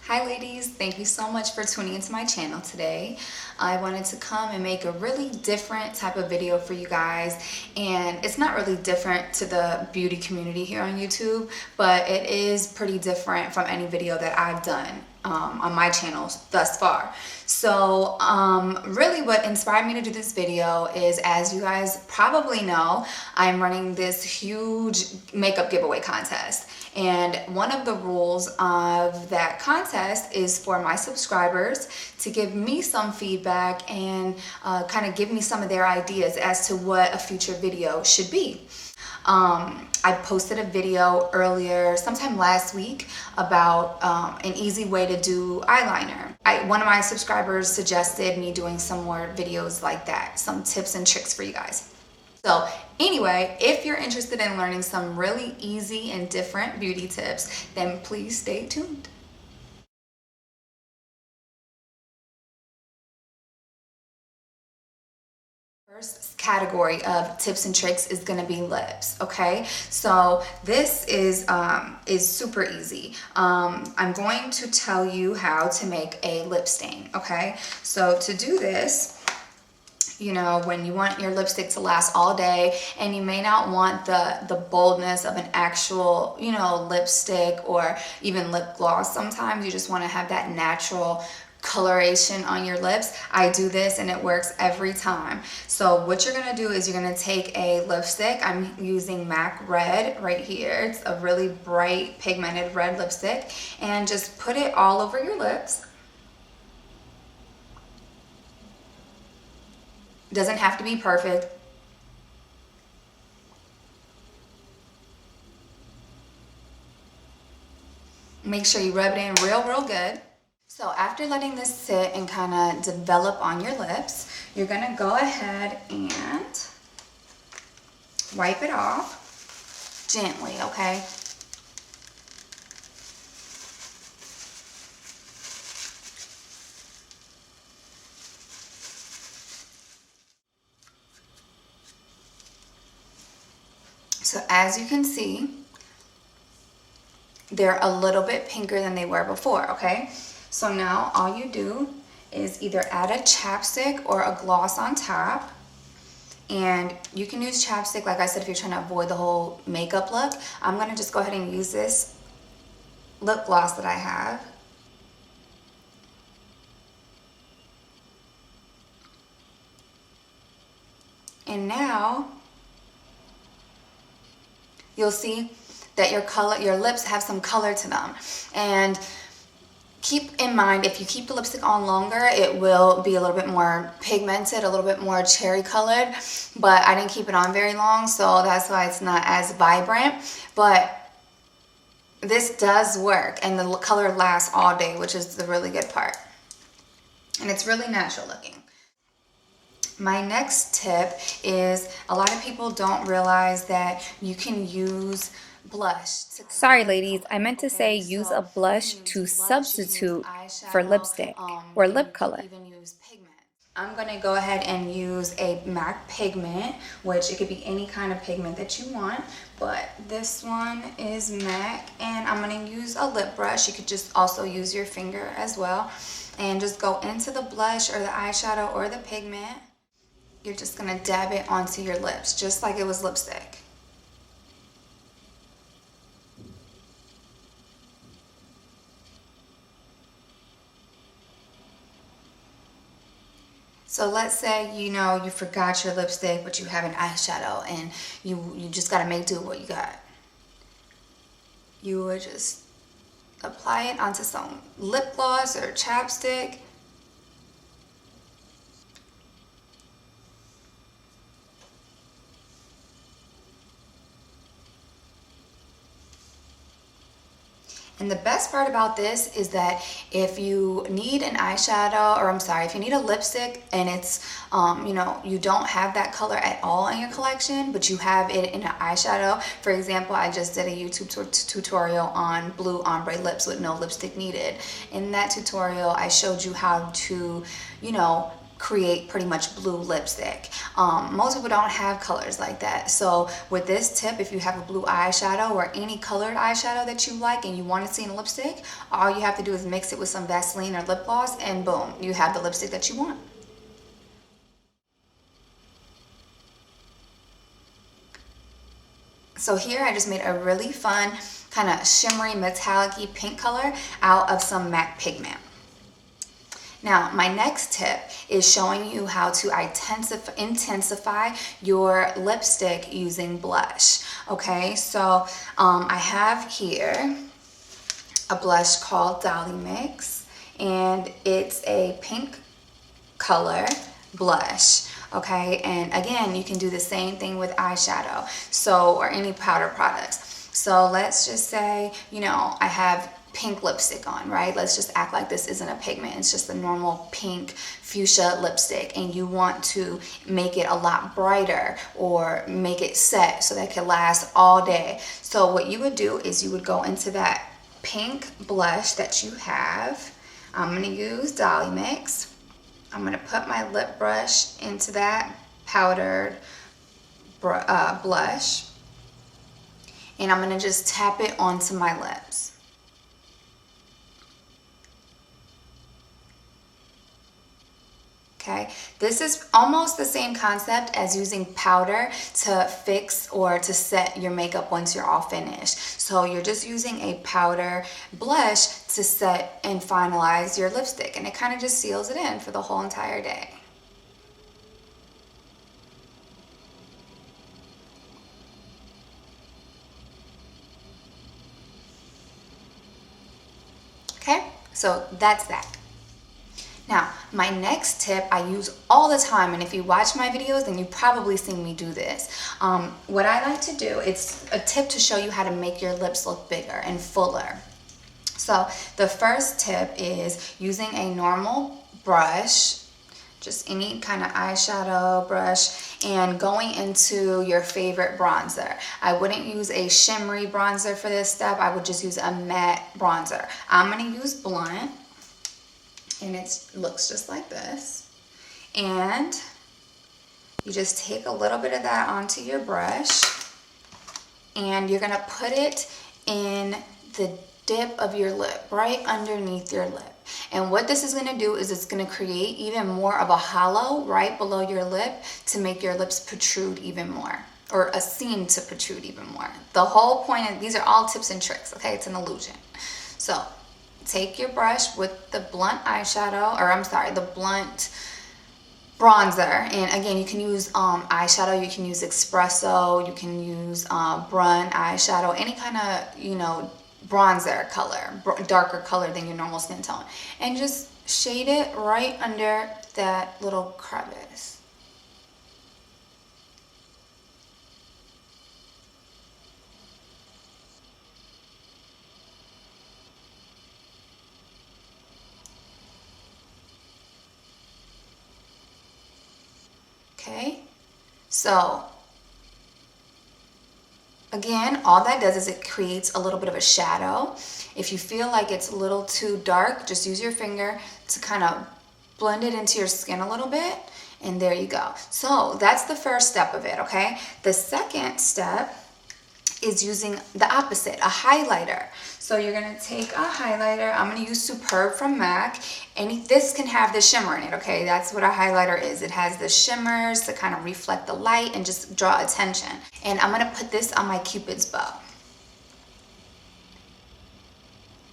Hi ladies, thank you so much for tuning into my channel today. I wanted to come and make a really different type of video for you guys, and it's not really different to the beauty community here on YouTube, but it is pretty different from any video that I've done on my channel thus far. So really what inspired me to do this video is, as you guys probably know, I'm running this huge makeup giveaway contest. And one of the rules of that contest is for my subscribers to give me some feedback and kind of give me some of their ideas as to what a future video should be. I posted a video earlier, sometime last week, about an easy way to do eyeliner. One of my subscribers suggested me doing some more videos like that, some tips and tricks for you guys. So anyway, if you're interested in learning some really easy and different beauty tips, then please stay tuned. First category of tips and tricks is going to be lips. Okay, so this is super easy. I'm going to tell you how to make a lip stain. Okay, so to do this, you know, when you want your lipstick to last all day and you may not want the boldness of an actual, you know, lipstick or even lip gloss, sometimes you just want to have that natural coloration on your lips. I do this and it works every time. So what you're gonna do is you're gonna take a lipstick. I'm using MAC Red right here. It's a really bright pigmented red lipstick, and just put it all over your lips. It doesn't have to be perfect. Make sure you rub it in real good. So after letting this sit and kind of develop on your lips, you're gonna go ahead and wipe it off gently, okay? So as you can see, they're a little bit pinker than they were before, okay? So now all you do is either add a chapstick or a gloss on top. And you can use chapstick, like I said, if you're trying to avoid the whole makeup look. I'm gonna just go ahead and use this lip gloss that I have. And now you'll see that your lips have some color to them. And keep in mind, if you keep the lipstick on longer, it will be a little bit more pigmented, a little bit more cherry colored, but I didn't keep it on very long, so that's why it's not as vibrant. But this does work, and the color lasts all day, which is the really good part. And it's really natural looking. My next tip is, a lot of people don't realize that you can use blush. Sorry ladies, I meant to say use a blush to substitute for lipstick or lip color. I'm going to go ahead and use a MAC pigment, which it could be any kind of pigment that you want, but this one is MAC, and I'm going to use a lip brush. You could just also use your finger as well, and just go into the blush or the eyeshadow or the pigment. You're just going to dab it onto your lips, just like it was lipstick. So let's say, you know, you forgot your lipstick, but you have an eyeshadow, and you just got to make do with what you got. You would just apply it onto some lip gloss or chapstick. And the best part about this is that if you need an eyeshadow, or I'm sorry, if you need a lipstick and it's, you know, you don't have that color at all in your collection, but you have it in an eyeshadow. For example, I just did a YouTube tutorial on blue ombre lips with no lipstick needed. In that tutorial, I showed you how to, you know, create pretty much blue lipstick. Most people don't have colors like that. So with this tip, if you have a blue eyeshadow or any colored eyeshadow that you like and you want to see in a lipstick, all you have to do is mix it with some Vaseline or lip gloss and boom, you have the lipstick that you want. So here I just made a really fun kind of shimmery metallic-y pink color out of some MAC pigment. Now, my next tip is showing you how to intensify your lipstick using blush. Okay, so I have here a blush called Dolly Mix, and it's a pink color blush. Okay, and again, you can do the same thing with eyeshadow, or any powder products. So let's just say, you know, I have pink lipstick on, right? Let's just act like this isn't a pigment. It's just a normal pink fuchsia lipstick, and you want to make it a lot brighter or make it set so that it can last all day. So what you would do is you would go into that pink blush that you have. I'm going to use Dolly Mix. I'm going to put my lip brush into that powdered blush, and I'm going to just tap it onto my lips. Okay, this is almost the same concept as using powder to fix or to set your makeup once you're all finished. So you're just using a powder blush to set and finalize your lipstick, and it kind of just seals it in for the whole entire day. Okay, so that's that. Now, my next tip I use all the time, and if you watch my videos, then you've probably seen me do this. What I like to do, it's a tip to show you how to make your lips look bigger and fuller. So the first tip is using a normal brush, just any kind of eyeshadow brush, and going into your favorite bronzer. I wouldn't use a shimmery bronzer for this step. I would just use a matte bronzer. I'm going to use Blunt, and it looks just like this. And you just take a little bit of that onto your brush, and you're gonna put it in the dip of your lip, right underneath your lip. And what this is gonna do is it's gonna create even more of a hollow right below your lip to make your lips protrude even more, or a seam to protrude even more. The whole point of these are all tips and tricks, okay? It's an illusion. So take your brush with the Blunt eyeshadow, or I'm sorry, the Blunt bronzer, and again, you can use eyeshadow, you can use espresso, you can use brun eyeshadow, any kind of, you know, bronzer color, darker color than your normal skin tone, and just shade it right under that little crevice. Okay, so again, all that does is it creates a little bit of a shadow. If you feel like it's a little too dark, just use your finger to kind of blend it into your skin a little bit, and there you go. So that's the first step of it, okay? The second step is using the opposite, a highlighter. So you're gonna take a highlighter. I'm gonna use Superb from MAC. This can have the shimmer in it, okay? That's what a highlighter is. It has the shimmers to kind of reflect the light and just draw attention. And I'm gonna put this on my Cupid's bow,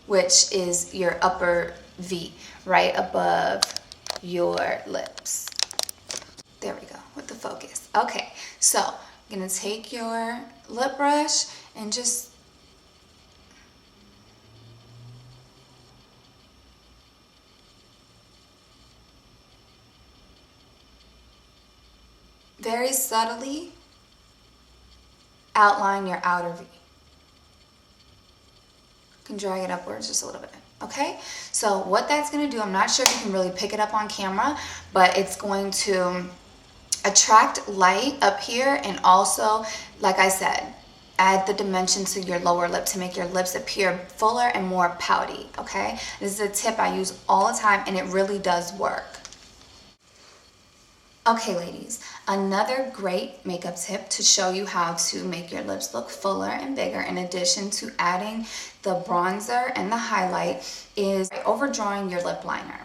which is your upper V, right above your lips. There we go, with the focus. Okay, so you're gonna take your lip brush and just very subtly outline your outer V. You can drag it upwards just a little bit. Okay, so what that's going to do, I'm not sure if you can really pick it up on camera, but it's going to attract light up here, and also, like I said, add the dimension to your lower lip to make your lips appear fuller and more pouty. Okay, this is a tip I use all the time, and it really does work. Okay, ladies, another great makeup tip to show you how to make your lips look fuller and bigger in addition to adding the bronzer and the highlight is overdrawing your lip liner.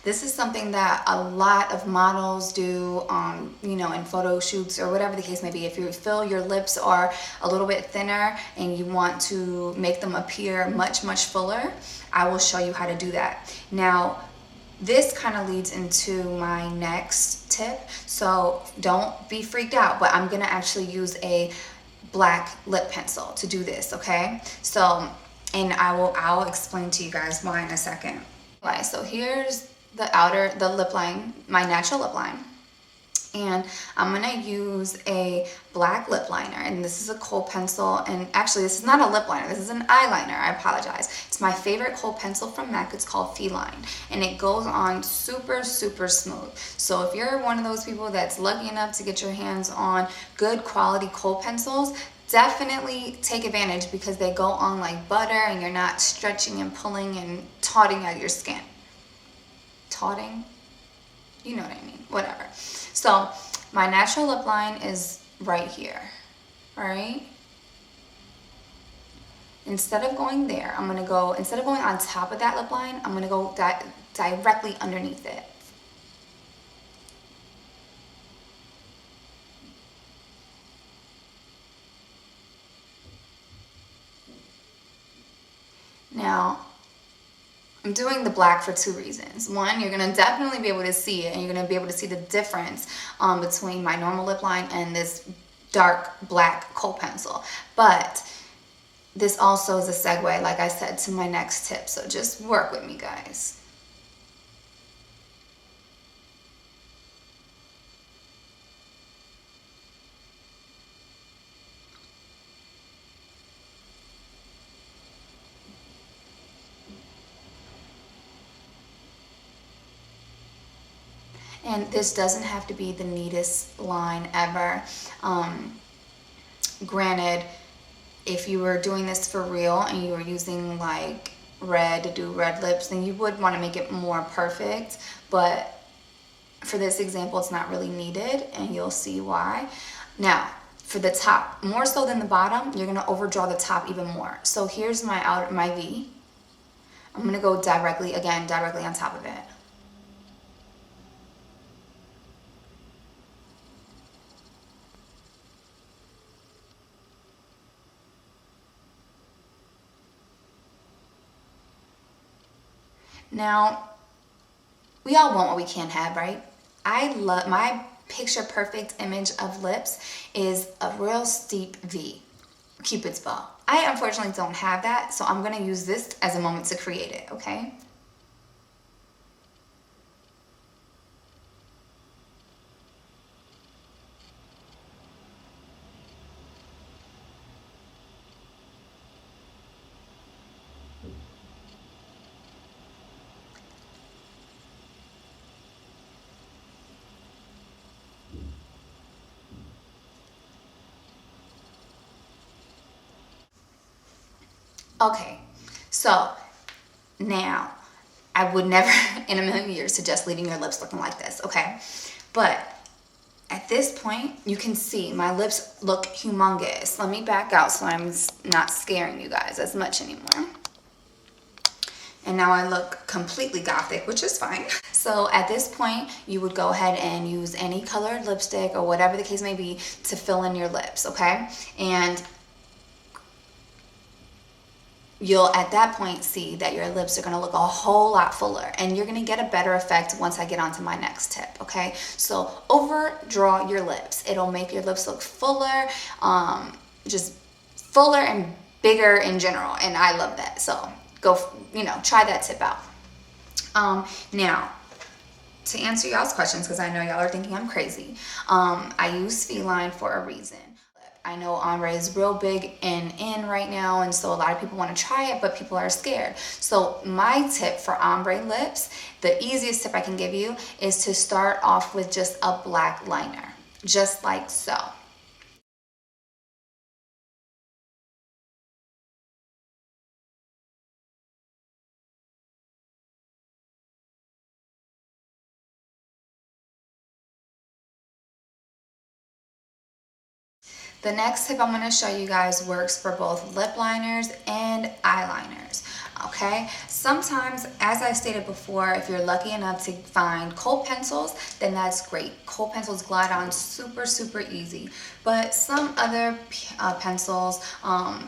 This is something that a lot of models do, you know, in photo shoots or whatever the case may be. If you feel your lips are a little bit thinner and you want to make them appear much, much fuller, I will show you how to do that. Now, this kind of leads into my next tip, so don't be freaked out, but I'm gonna actually use a black lip pencil to do this, okay? So, and I'll explain to you guys why in a second. Right, so here's the lip line, my natural lip line. And I'm gonna use a black lip liner, and this is a kohl pencil, and actually this is not a lip liner, this is an eyeliner, I apologize. It's my favorite kohl pencil from MAC, it's called Feline, and it goes on super, super smooth. So if you're one of those people that's lucky enough to get your hands on good quality kohl pencils, definitely take advantage because they go on like butter and you're not stretching and pulling and tauting out your skin. Tauting? You know what I mean, whatever. So my natural lip line is right here, all right? Instead of going there, instead of going on top of that lip line, I'm gonna go directly underneath it. Now, I'm doing the black for two reasons. One, you're gonna definitely be able to see it and you're gonna be able to see the difference between my normal lip line and this dark black kohl pencil. But this also is a segue, like I said, to my next tip. So just work with me, guys. And this doesn't have to be the neatest line ever. Granted, if you were doing this for real and you were using like red to do red lips, then you would want to make it more perfect. But for this example, it's not really needed, and you'll see why. Now, for the top, more so than the bottom, you're gonna overdraw the top even more. So here's my V. I'm gonna go directly on top of it. Now, we all want what we can't have, right? I love my picture perfect image of lips is a real steep V, Cupid's bow. I unfortunately don't have that, so I'm gonna use this as a moment to create it, okay? Okay, so now I would never in a million years suggest leaving your lips looking like this, okay? But at this point, you can see my lips look humongous. Let me back out so I'm not scaring you guys as much anymore. And now I look completely gothic, which is fine. So at this point, you would go ahead and use any colored lipstick or whatever the case may be to fill in your lips, okay? And you'll at that point see that your lips are gonna look a whole lot fuller, and you're gonna get a better effect once I get on to my next tip, okay? So overdraw your lips. It'll make your lips look fuller, just fuller and bigger in general, and I love that. So go, try that tip out. Now, to answer y'all's questions, because I know y'all are thinking I'm crazy, I use Feline for a reason. I know ombre is real big and in right now, and so a lot of people want to try it, but people are scared. So my tip for ombre lips, the easiest tip I can give you, is to start off with just a black liner, just like so. The next tip I'm going to show you guys works for both lip liners and eyeliners. Okay, sometimes, as I stated before, if you're lucky enough to find kohl pencils, then that's great. Kohl pencils glide on super easy. But some other pencils,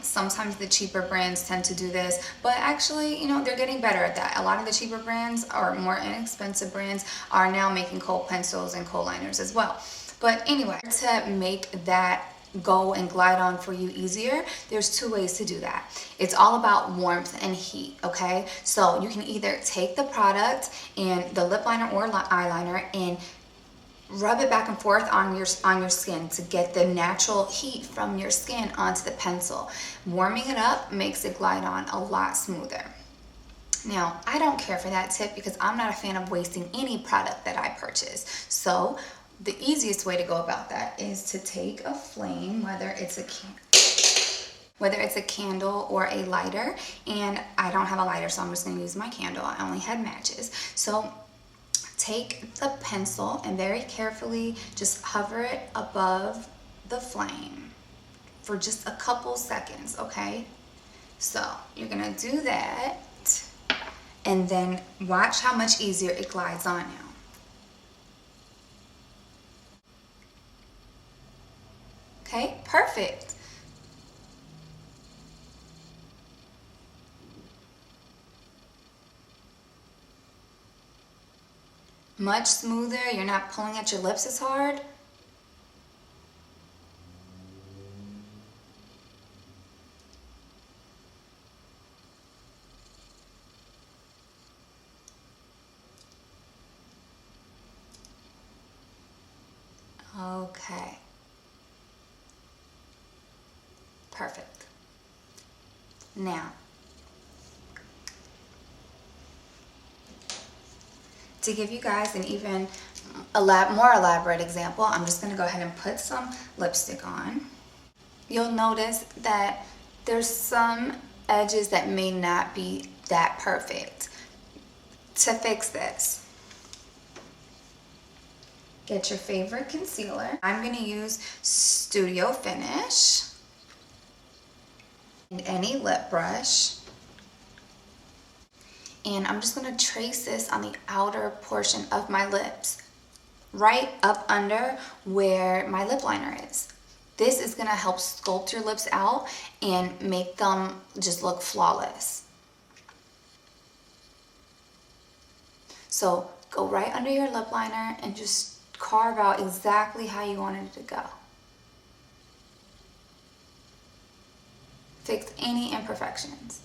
sometimes the cheaper brands tend to do this, but actually, you know, they're getting better at that. A lot of the cheaper brands or more inexpensive brands are now making kohl pencils and kohl liners as well. But anyway, to make that go and glide on for you easier, there's two ways to do that. It's all about warmth and heat, okay? So you can either take the product and the lip liner or eyeliner and rub it back and forth on your skin to get the natural heat from your skin onto the pencil. Warming it up makes it glide on a lot smoother. Now, I don't care for that tip because I'm not a fan of wasting any product that I purchase. So the easiest way to go about that is to take a flame, whether it's a candle or a lighter, and I don't have a lighter, so I'm just going to use my candle. I only had matches. So take the pencil and very carefully just hover it above the flame for just a couple seconds, okay? So you're going to do that, and then watch how much easier it glides on now. Okay, perfect. Much smoother, you're not pulling at your lips as hard. Okay. Perfect. Now, to give you guys an even more elaborate example, I'm just going to go ahead and put some lipstick on. You'll notice that there's some edges that may not be that perfect. To fix this, get your favorite concealer. I'm going to use Studio Finish and any lip brush. And I'm just going to trace this on the outer portion of my lips, right up under where my lip liner is. This is going to help sculpt your lips out and make them just look flawless. So go right under your lip liner and just carve out exactly how you want it to go. Fix any imperfections.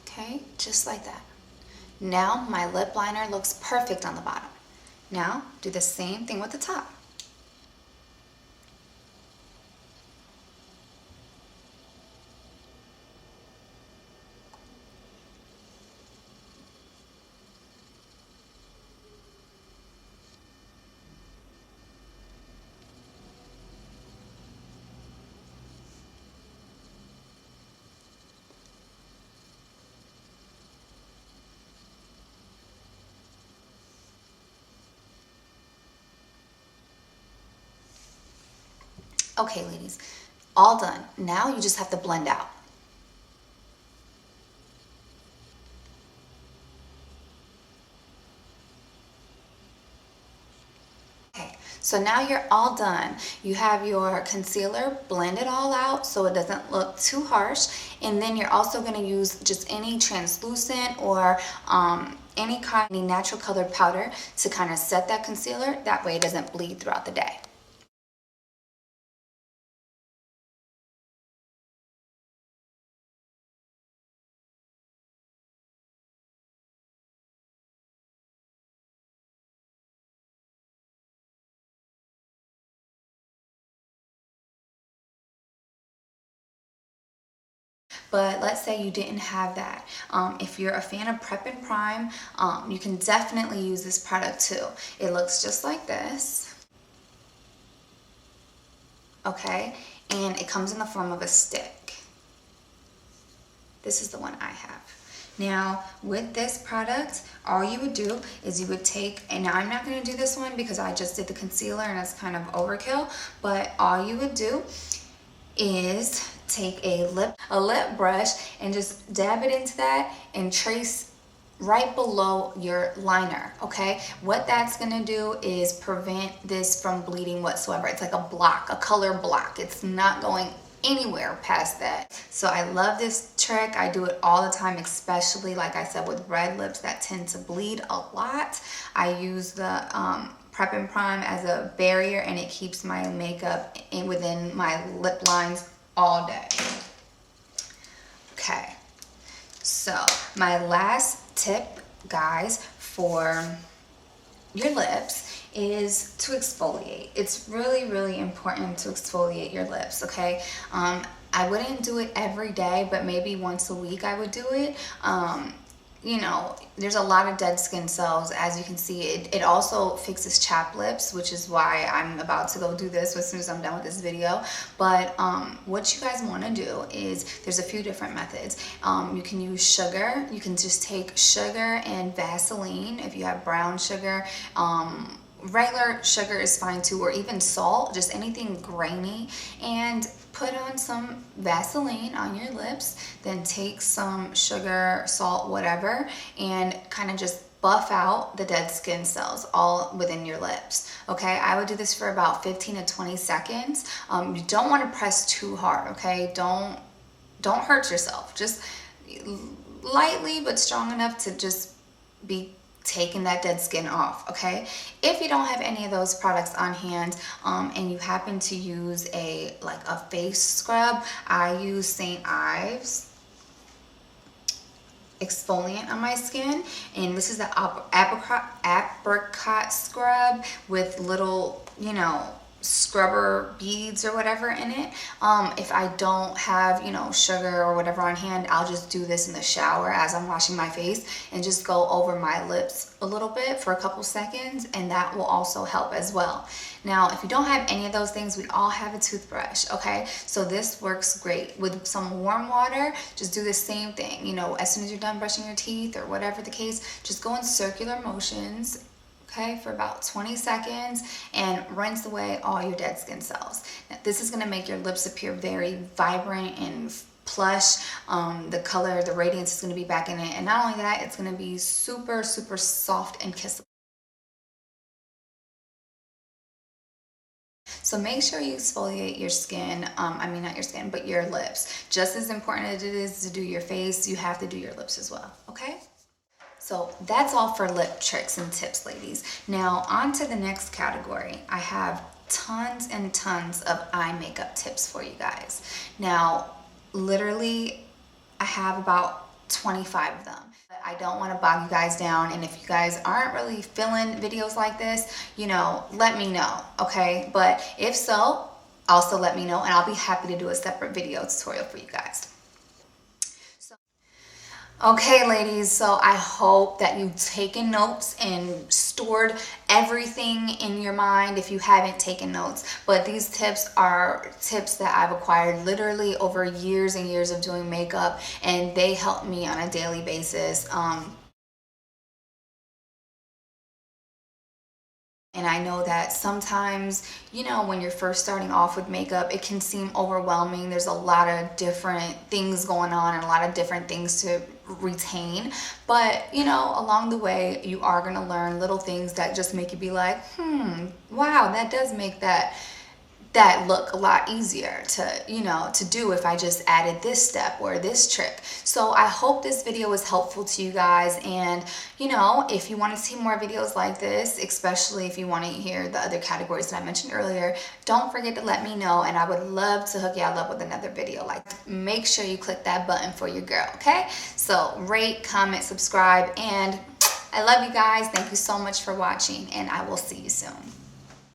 Okay, just like that. Now my lip liner looks perfect on the bottom. Now do the same thing with the top. Okay, ladies, all done. Now you just have to blend out. Okay, so now you're all done. You have your concealer blended all out so it doesn't look too harsh. And then you're also going to use just any translucent or any natural colored powder to kind of set that concealer. That way it doesn't bleed throughout the day. But let's say you didn't have that. If you're a fan of Prep and Prime, you can definitely use this product too. It looks just like this. Okay, and it comes in the form of a stick. This is the one I have. Now, with this product, all you would do is you would take, and now I'm not going to do this one because I just did the concealer and it's kind of overkill, but all you would do is take a lip brush and just dab it into that and trace right below your liner. Okay, what that's gonna do is prevent this from bleeding whatsoever. It's like a block, a color block. It's not going anywhere past that. So I love this trick. I do it all the time, especially like I said with red lips that tend to bleed a lot. I use the Prep and Prime as a barrier, and it keeps my makeup within my lip lines all day. Okay, so my last tip, guys, for your lips is to exfoliate. It's really, really important to exfoliate your lips, okay? I wouldn't do it every day, but maybe once a week I would do it. You know, there's a lot of dead skin cells. As you can see, it also fixes chapped lips, which is why I'm about to go do this as soon as I'm done with this video. But what you guys want to do is, there's a few different methods. You can use sugar. You can just take sugar and Vaseline if you have brown sugar. Regular sugar is fine too, or even salt, just anything grainy, and put on some Vaseline on your lips, then take some sugar, salt, whatever, and kind of just buff out the dead skin cells all within your lips. Okay, I would do this for about 15 to 20 seconds. You don't want to press too hard, okay? Don't hurt yourself. Just lightly but strong enough to just be taking that dead skin off, okay? If you don't have any of those products on hand, and you happen to use a face scrub, I use St. Ives exfoliant on my skin, and this is the apricot scrub with little, you know, scrubber beads or whatever in it. If I don't have, you know, sugar or whatever on hand, I'll just do this in the shower as I'm washing my face and just go over my lips a little bit for a couple seconds, and that will also help as well. Now, if you don't have any of those things, we all have a toothbrush, okay? So this works great. With some warm water, just do the same thing. You know, as soon as you're done brushing your teeth or whatever the case, just go in circular motions, okay, for about 20 seconds and rinse away all your dead skin cells. Now, this is gonna make your lips appear very vibrant and plush. The color, the radiance is gonna be back in it. And not only that, it's gonna be super, super soft and kissable. So make sure you exfoliate your skin, I mean not your skin, but your lips. Just as important as it is to do your face, you have to do your lips as well, okay? So that's all for lip tricks and tips, ladies. Now on to the next category. I have tons and tons of eye makeup tips for you guys. Now, literally, I have about 25 of them. But I don't want to bog you guys down, and if you guys aren't really feeling videos like this, you know, let me know, okay? But if so, also let me know, and I'll be happy to do a separate video tutorial for you guys. Okay, ladies, so I hope that you've taken notes and stored everything in your mind if you haven't taken notes. But these tips are tips that I've acquired literally over years and years of doing makeup, and they help me on a daily basis. And I know that sometimes, you know, when you're first starting off with makeup, it can seem overwhelming. There's a lot of different things going on and a lot of different things to retain. But, you know, along the way, you are going to learn little things that just make you be like, wow, that does make that look a lot easier to, you know, to do if I just added this step or this trick. So I hope this video was helpful to you guys, and you know, if you want to see more videos like this, especially if you want to hear the other categories that I mentioned earlier, don't forget to let me know, and I would love to hook y'all up with another video. Like, make sure you click that button for your girl, okay? So rate, comment, subscribe, and I love you guys. Thank you so much for watching, and I will see you soon.